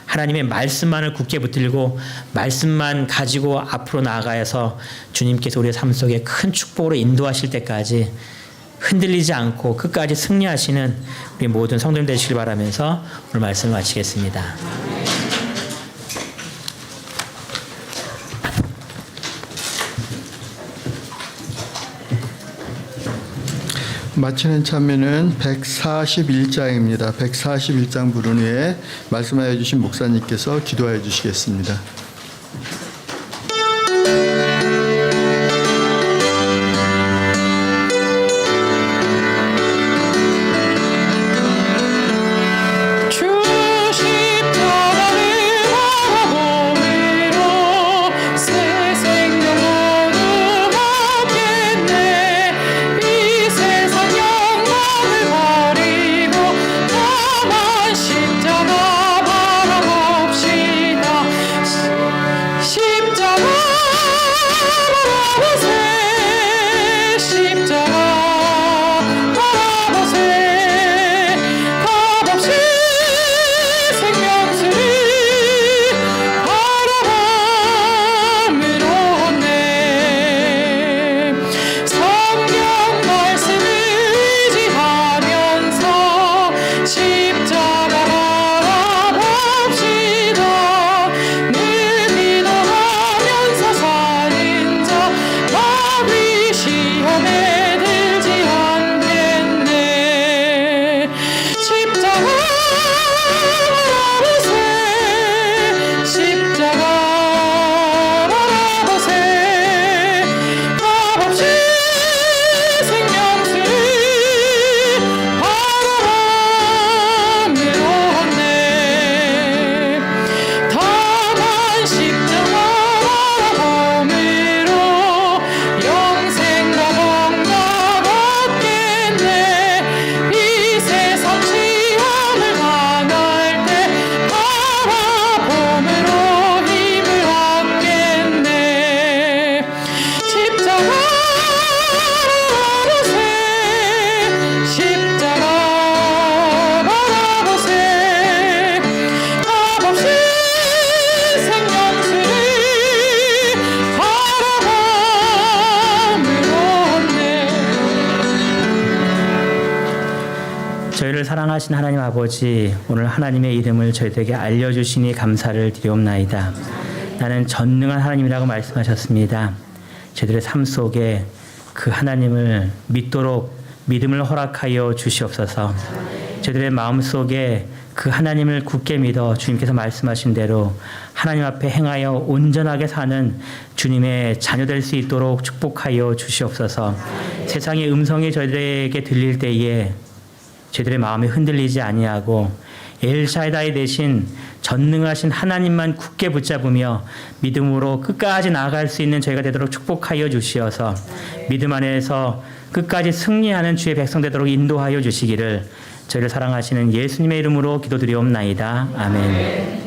하나님의 말씀만을 굳게 붙들고 말씀만 가지고 앞으로 나아가서 주님께서 우리의 삶 속에 큰 축복으로 인도하실 때까지 흔들리지 않고 끝까지 승리하시는 우리 모든 성도님 되시길 바라면서 오늘 말씀을 마치겠습니다. 마치는 참여는 141장입니다. 141장 부른 후에 말씀하여 주신 목사님께서 기도하여 주시겠습니다. 저희를 사랑하신 하나님 아버지, 오늘 하나님의 이름을 저희들에게 알려주시니 감사를 드리옵나이다. 나는 전능한 하나님이라고 말씀하셨습니다. 저희들의 삶 속에 그 하나님을 믿도록 믿음을 허락하여 주시옵소서. 저희들의 마음 속에 그 하나님을 굳게 믿어 주님께서 말씀하신 대로 하나님 앞에 행하여 온전하게 사는 주님의 자녀 될 수 있도록 축복하여 주시옵소서. 세상의 음성이 저희들에게 들릴 때에 저희들의 마음이 흔들리지 아니하고 엘샤다이 대신 전능하신 하나님만 굳게 붙잡으며 믿음으로 끝까지 나아갈 수 있는 저희가 되도록 축복하여 주시어서 믿음 안에서 끝까지 승리하는 주의 백성 되도록 인도하여 주시기를 저희를 사랑하시는 예수님의 이름으로 기도드리옵나이다. 아멘.